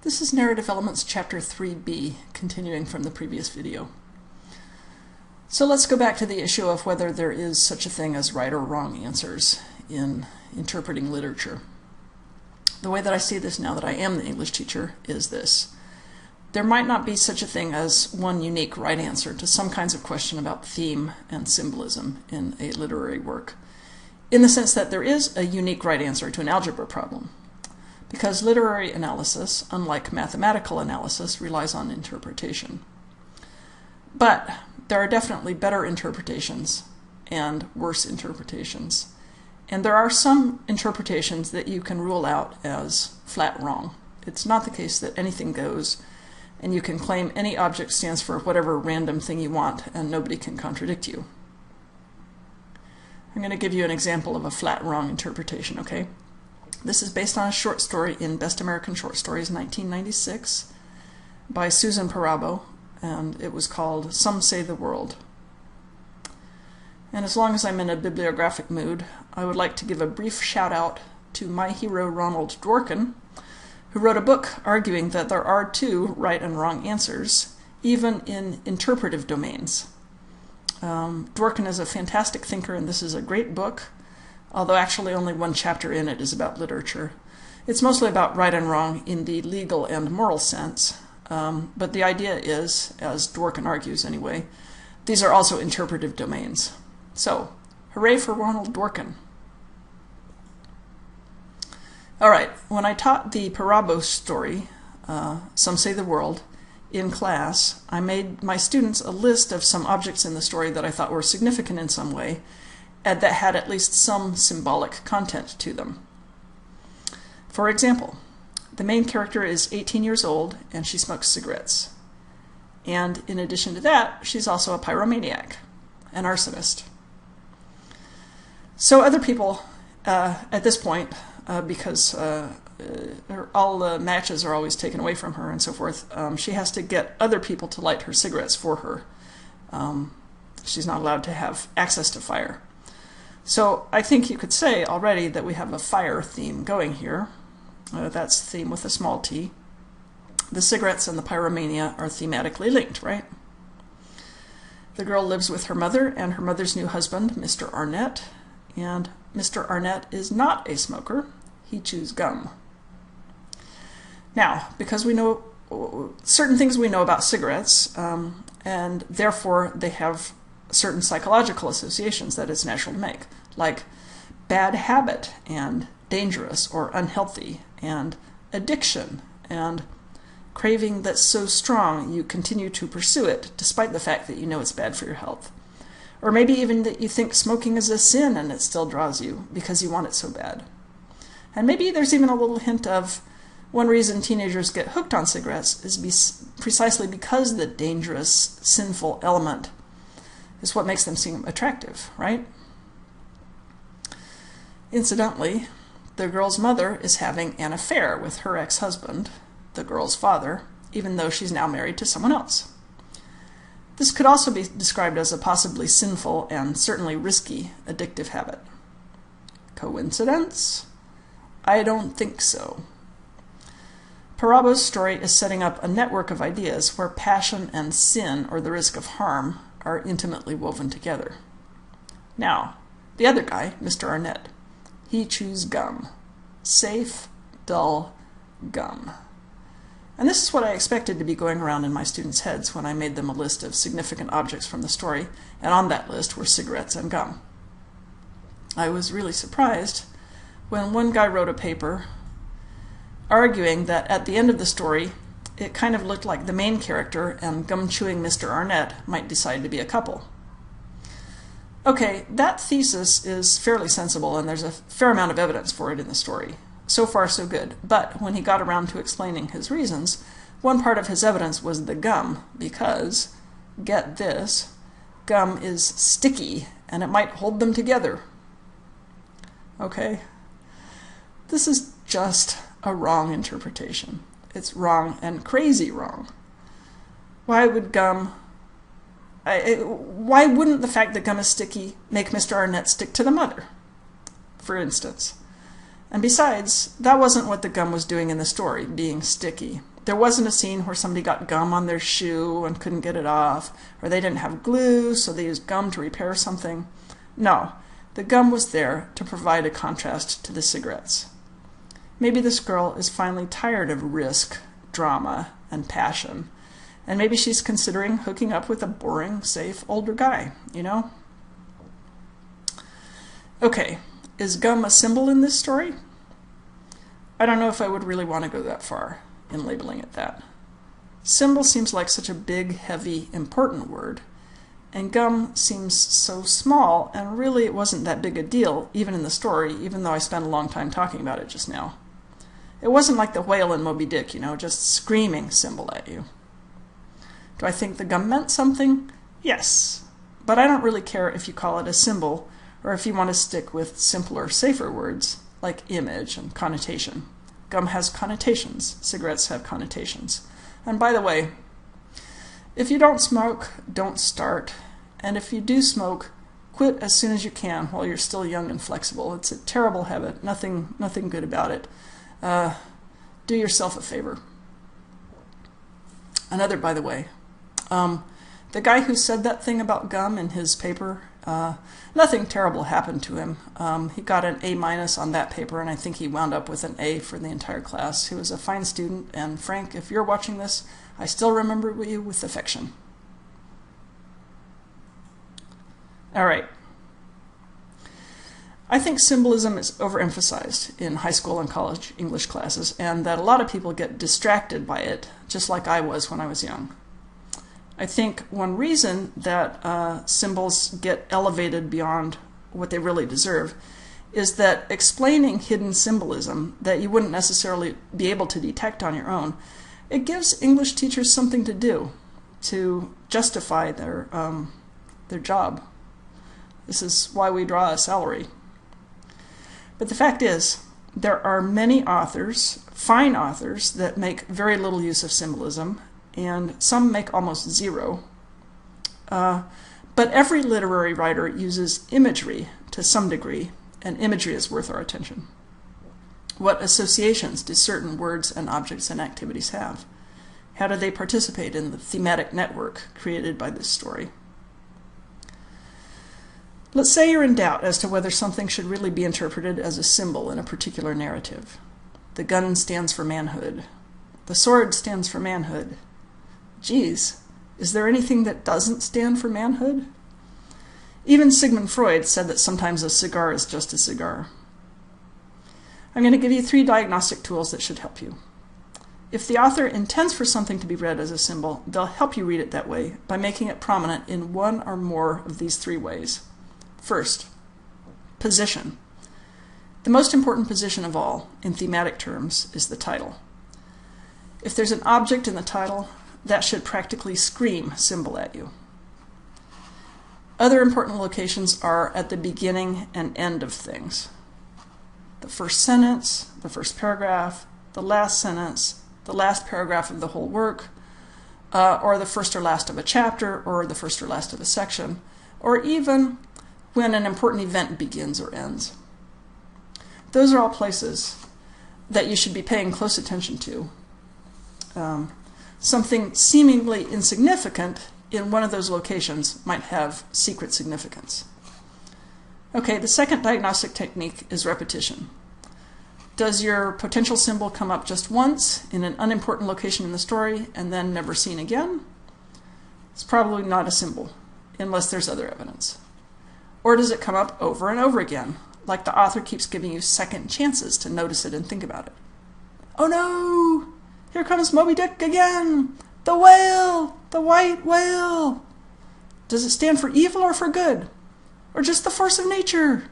This is Narrative Elements Chapter 3b, continuing from the previous video. So let's go back to the issue of whether there is such a thing as right or wrong answers in interpreting literature. The way that I see this now that I am the English teacher is this. There might not be such a thing as one unique right answer to some kinds of question about theme and symbolism in a literary work, in the sense that there is a unique right answer to an algebra problem. Because literary analysis, unlike mathematical analysis, relies on interpretation. But there are definitely better interpretations and worse interpretations. And there are some interpretations that you can rule out as flat wrong. It's not the case that anything goes, and you can claim any object stands for whatever random thing you want, and nobody can contradict you. I'm going to give you an example of a flat wrong interpretation, okay? This is based on a short story in Best American Short Stories, 1996, by Susan Parabo, and it was called Some Say the World. And as long as I'm in a bibliographic mood, I would like to give a brief shout out to my hero Ronald Dworkin, who wrote a book arguing that there are two right and wrong answers, even in interpretive domains. Dworkin is a fantastic thinker, and this is a great book, although actually only one chapter in it is about literature. It's mostly about right and wrong in the legal and moral sense, but the idea is, as Dworkin argues anyway, these are also interpretive domains. So, hooray for Ronald Dworkin. All right, when I taught the Parabo story, Some Say the World, in class, I made my students a list of some objects in the story that I thought were significant in some way, and that had at least some symbolic content to them. For example, the main character is 18 years old and she smokes cigarettes. And in addition to that, she's also a pyromaniac, an arsonist. So other people, at this point, because all the matches are always taken away from her and so forth, she has to get other people to light her cigarettes for her. She's not allowed to have access to fire. So I think you could say already that we have a fire theme going here. That's theme with a small t. The cigarettes and the pyromania are thematically linked, right? The girl lives with her mother and her mother's new husband, Mr. Arnett. And Mr. Arnett is not a smoker. He chews gum. Now, because we know certain things we know about cigarettes, and therefore they have certain psychological associations that it's natural to make, like bad habit and dangerous or unhealthy and addiction and craving that's so strong you continue to pursue it despite the fact that you know it's bad for your health. Or maybe even that you think smoking is a sin and it still draws you because you want it so bad. And maybe there's even a little hint of one reason teenagers get hooked on cigarettes is precisely because the dangerous, sinful element is what makes them seem attractive, right? Incidentally, the girl's mother is having an affair with her ex-husband, the girl's father, even though she's now married to someone else. This could also be described as a possibly sinful and certainly risky addictive habit. Coincidence? I don't think so. Parabo's story is setting up a network of ideas where passion and sin, or the risk of harm, are intimately woven together. Now, the other guy, Mr. Arnett, he chews gum. Safe, dull gum. And this is what I expected to be going around in my students' heads when I made them a list of significant objects from the story, and on that list were cigarettes and gum. I was really surprised when one guy wrote a paper arguing that at the end of the story, it kind of looked like the main character and gum-chewing Mr. Arnett might decide to be a couple. Okay, that thesis is fairly sensible, and there's a fair amount of evidence for it in the story. So far, so good. But when he got around to explaining his reasons, one part of his evidence was the gum, because, get this, gum is sticky, and it might hold them together. Okay? This is just a wrong interpretation. It's wrong and crazy wrong. Why would gum... why wouldn't the fact that gum is sticky make Mr. Arnett stick to the mother, for instance? And besides, that wasn't what the gum was doing in the story, being sticky. There wasn't a scene where somebody got gum on their shoe and couldn't get it off, or they didn't have glue, so they used gum to repair something. No, the gum was there to provide a contrast to the cigarettes. Maybe this girl is finally tired of risk, drama, and passion, and maybe she's considering hooking up with a boring, safe, older guy, you know? Okay, is gum a symbol in this story? I don't know if I would really want to go that far in labeling it that. Symbol seems like such a big, heavy, important word, and gum seems so small, and really it wasn't that big a deal, even in the story, even though I spent a long time talking about it just now. It wasn't like the whale in Moby Dick, you know, just screaming symbol at you. Do I think the gum meant something? Yes, but I don't really care if you call it a symbol, or if you want to stick with simpler, safer words, like image and connotation. Gum has connotations. Cigarettes have connotations. And by the way, if you don't smoke, don't start. And if you do smoke, quit as soon as you can while you're still young and flexible. It's a terrible habit. Nothing good about it. Do yourself a favor. Another, by the way, the guy who said that thing about gum in his paper, nothing terrible happened to him. He got an A- on that paper, and I think he wound up with an A for the entire class. He was a fine student, and Frank, if you're watching this, I still remember you with affection. All right. I think symbolism is overemphasized in high school and college English classes, and that a lot of people get distracted by it, just like I was when I was young. I think one reason that symbols get elevated beyond what they really deserve is that explaining hidden symbolism that you wouldn't necessarily be able to detect on your own, it gives English teachers something to do to justify their job. This is why we draw a salary. But the fact is, there are many authors, fine authors, that make very little use of symbolism, and some make almost zero. But every literary writer uses imagery to some degree, and imagery is worth our attention. What associations do certain words and objects and activities have? How do they participate in the thematic network created by this story? Let's say you're in doubt as to whether something should really be interpreted as a symbol in a particular narrative. The gun stands for manhood. The sword stands for manhood. Geez, is there anything that doesn't stand for manhood? Even Sigmund Freud said that sometimes a cigar is just a cigar. I'm going to give you 3 diagnostic tools that should help you. If the author intends for something to be read as a symbol, they'll help you read it that way by making it prominent in one or more of these 3 ways. First, position. The most important position of all, in thematic terms, is the title. If there's an object in the title, that should practically scream symbol at you. Other important locations are at the beginning and end of things. The first sentence, the first paragraph, the last sentence, the last paragraph of the whole work, or the first or last of a chapter, or the first or last of a section, or even when an important event begins or ends. Those are all places that you should be paying close attention to. Something seemingly insignificant in one of those locations might have secret significance. Okay, the second diagnostic technique is repetition. Does your potential symbol come up just once in an unimportant location in the story and then never seen again? It's probably not a symbol, unless there's other evidence. Or does it come up over and over again, like the author keeps giving you second chances to notice it and think about it? Oh no! Here comes Moby Dick again! The whale! The white whale! Does it stand for evil or for good? Or just the force of nature?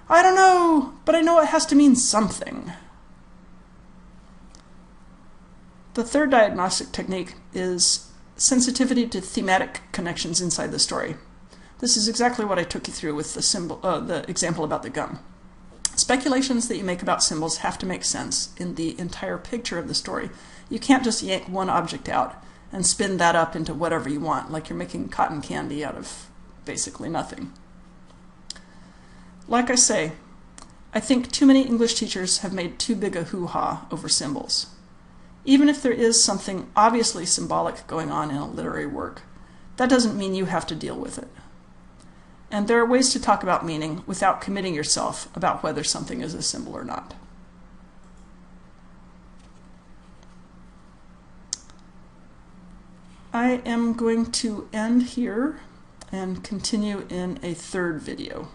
I don't know, but I know it has to mean something. The third diagnostic technique is sensitivity to thematic connections inside the story. This is exactly what I took you through with the example about the gum. Speculations that you make about symbols have to make sense in the entire picture of the story. You can't just yank one object out and spin that up into whatever you want, like you're making cotton candy out of basically nothing. Like I say, I think too many English teachers have made too big a hoo-ha over symbols. Even if there is something obviously symbolic going on in a literary work, that doesn't mean you have to deal with it. And there are ways to talk about meaning without committing yourself about whether something is a symbol or not. I am going to end here and continue in a third video.